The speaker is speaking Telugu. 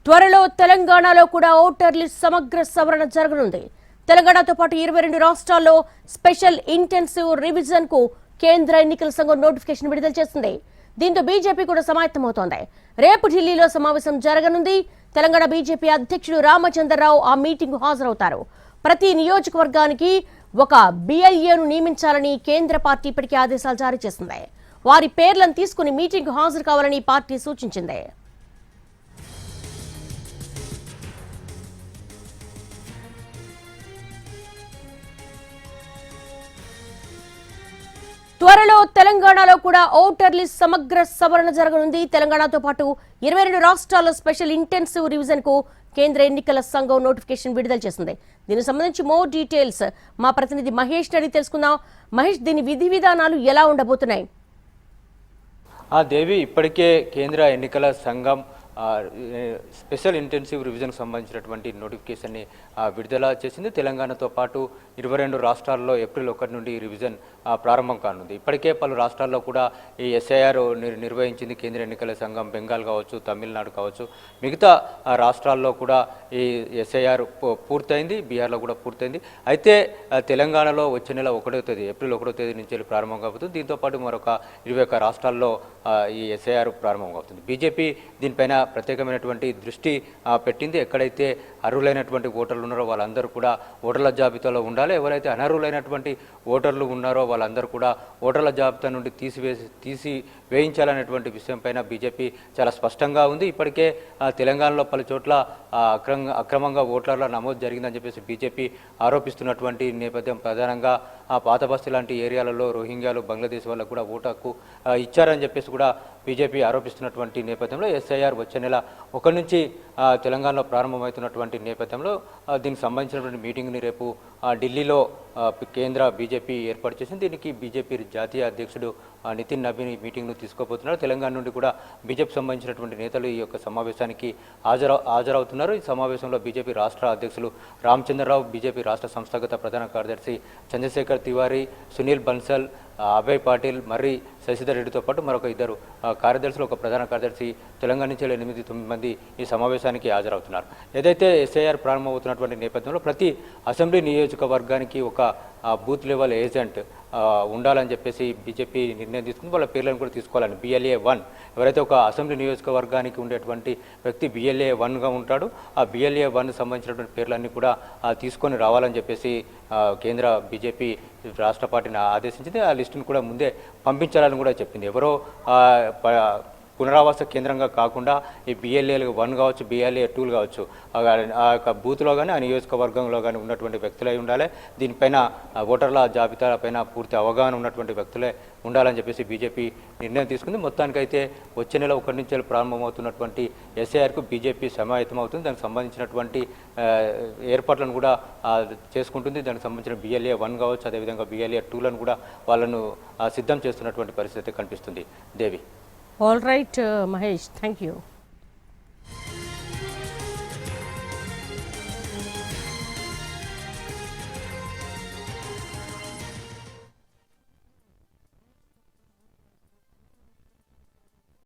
త్వరలో తెలంగాణలో కూడా ఓటర్ లిస్ట్ సమగ్ర సవరణ జరగనుంది. తెలంగాణతో పాటు 22 రాష్ట్రాల్లో స్పెషల్ ఇంటెన్సివ్ రివిజన్ కు కేంద్ర ఎన్నికల సంఘం నోటిఫికేషన్ విడుదల చేసింది. దీంతో బీజేపీ కూడా సమాయత్తమవుతోంది. రేపు ఢిల్లీలో సమావేశం జరగనుంది. తెలంగాణ బీజేపీ అధ్యక్షుడు రామచంద్రరావు ఆ మీటింగ్ హాజరవుతారు. ప్రతి నియోజకవర్గానికి ఒక బిఎల్ఏను నియమించాలని కేంద్ర పార్టీ ఇప్పటికే ఆదేశాలు జారీ చేసింది. వారి పేర్లను తీసుకుని మీటింగ్ హాజరు కావాలని పార్టీ సూచించింది. త్వరలో తెలంగాణలో కూడా ఓటర్ లిస్ట్ సమగ్ర సవరణ జరగనుంది. తెలంగాణతో పాటు 22 రాష్ట్రాల్లో స్పెషల్ ఇంటెన్సివ్ రివిజన్ కు కేంద్ర ఎన్నికల సంఘం నోటిఫికేషన్ విడుదల చేసింది. దీనికి సంబంధించి మోర్ డీటెయిల్స్ మా ప్రతినిధి మహేష్ అడిగి తెలుసుకుందాం. మహేష్, దీని విధి విధానాలు ఎలా ఉండబోతున్నాయి? దేవి, ఇప్పటికే కేంద్ర ఎన్నికల సంఘం స్పెషల్ ఇంటెన్సివ్ రివిజన్కు సంబంధించినటువంటి నోటిఫికేషన్ని విడుదల చేసింది. తెలంగాణతో పాటు 22 రాష్ట్రాల్లో ఏప్రిల్ 1 నుండి రివిజన్ ప్రారంభం కానుంది. ఇప్పటికే పలు రాష్ట్రాల్లో కూడా ఈ ఎస్ఐఆర్ నిర్వహించింది కేంద్ర ఎన్నికల సంఘం. బెంగాల్ కావచ్చు, తమిళనాడు కావచ్చు, మిగతా రాష్ట్రాల్లో కూడా ఈ ఎస్ఐఆర్ పూర్తయింది. బీహార్లో కూడా పూర్తయింది. అయితే తెలంగాణలో వచ్చే నెల 1వ తేదీ, ఏప్రిల్ 1వ తేదీ నుంచి ప్రారంభం కాబోతుంది. దీంతోపాటు మరొక 21 రాష్ట్రాల్లో ఈ ఎస్ఐఆర్ ప్రారంభం అవుతుంది. బీజేపీ దీనిపైన ప్రత్యేకమైనటువంటి దృష్టి పెట్టింది. ఎక్కడైతే అర్హులైనటువంటి ఓటర్లు ఉన్నారో వాళ్ళందరూ కూడా ఓటర్ల జాబితాలో ఉండాలి. ఎవరైతే అనర్హులైనటువంటి ఓటర్లు ఉన్నారో వాళ్ళందరూ కూడా ఓటర్ల జాబితా నుండి తీసివేయించాలనేటువంటి విషయంపైన బీజేపీ చాలా స్పష్టంగా ఉంది. ఇప్పటికే తెలంగాణలో పలు చోట్ల అక్రమంగా ఓటర్ల నమోదు జరిగిందని చెప్పేసి బీజేపీ ఆరోపిస్తున్నటువంటి నేపథ్యం, ప్రధానంగా పాత బస్తీ లాంటి ఏరియాలలో రోహింగ్యాలు, బంగ్లాదేశ్ వాళ్ళకు కూడా ఓటు హక్కు ఇచ్చారని చెప్పేసి కూడా బీజేపీ ఆరోపిస్తున్నటువంటి నేపథ్యంలో ఎస్ఐఆర్ వచ్చే నెల 1 నుంచి తెలంగాణలో ప్రారంభమవుతున్నటువంటి నేపథ్యంలో దీనికి సంబంధించినటువంటి మీటింగ్ని రేపు ఢిల్లీలో కేంద్ర బీజేపీ ఏర్పాటు చేసింది. దీనికి బీజేపీ జాతీయ అధ్యక్షుడు నితిన్ నబీన్ ఈ మీటింగ్ను తీసుకోబోతున్నారు. తెలంగాణ నుండి కూడా బీజేపీ సంబంధించినటువంటి నేతలు ఈ యొక్క సమావేశానికి హాజరవుతున్నారు. ఈ సమావేశంలో బీజేపీ రాష్ట్ర అధ్యక్షులు రామచంద్రరావు, బీజేపీ రాష్ట్ర సంస్థాగత ప్రధాన కార్యదర్శి చంద్రశేఖర్ తివారీ, సునీల్ బన్సల్, అభయ్ పాటిల్, మర్రి శశిధర్ రెడ్డితో పాటు మరొక 2 కార్యదర్శులు, ఒక ప్రధాన కార్యదర్శి తెలంగాణ నుంచి 8-9 మంది ఈ సమావేశానికి హాజరవుతున్నారు. ఏదైతే ఎస్ఐఆర్ ప్రారంభమవుతున్నటువంటి నేపథ్యంలో ప్రతి అసెంబ్లీ నియోజకవర్గానికి ఒక బూత్ లెవెల్ ఏజెంట్ ఉండాలని చెప్పేసి బీజేపీ నిర్ణయం తీసుకుని వాళ్ళ పేర్లను కూడా తీసుకోవాలని BLA 1 ఎవరైతే ఒక అసెంబ్లీ నియోజకవర్గానికి ఉండేటువంటి వ్యక్తి BLA 1గా ఉంటాడో ఆ BLA 1 సంబంధించినటువంటి పేర్లన్నీ కూడా తీసుకొని రావాలని చెప్పేసి కేంద్ర బీజేపీ రాష్ట్ర పార్టీని ఆదేశించింది. ఆ లిస్టును కూడా ముందే పంపించాలని కూడా చెప్పింది. ఎవరో పునరావాస కేంద్రంగా కాకుండా ఈ BLA 1 కావచ్చు, BLA 2 కావచ్చు, ఆ యొక్క బూత్లో కానీ ఆ నియోజకవర్గంలో కానీ ఉన్నటువంటి వ్యక్తులై ఉండాలి. దీనిపైన ఓటర్ల జాబితాపైన పూర్తి అవగాహన ఉన్నటువంటి వ్యక్తులే ఉండాలని చెప్పేసి బీజేపీ నిర్ణయం తీసుకుంది. మొత్తానికైతే వచ్చే నెల 1 నుంచి ప్రారంభమవుతున్నటువంటి ఎస్ఐఆర్కు బీజేపీ సమాయత్తమవుతుంది. దానికి సంబంధించినటువంటి ఏర్పాట్లను కూడా చేసుకుంటుంది. దానికి సంబంధించిన BLA 1 కావచ్చు, అదేవిధంగా BLA 2లను కూడా వాళ్ళను సిద్ధం చేస్తున్నటువంటి పరిస్థితి కనిపిస్తుంది. దేవి. All right, Mahesh, thank you.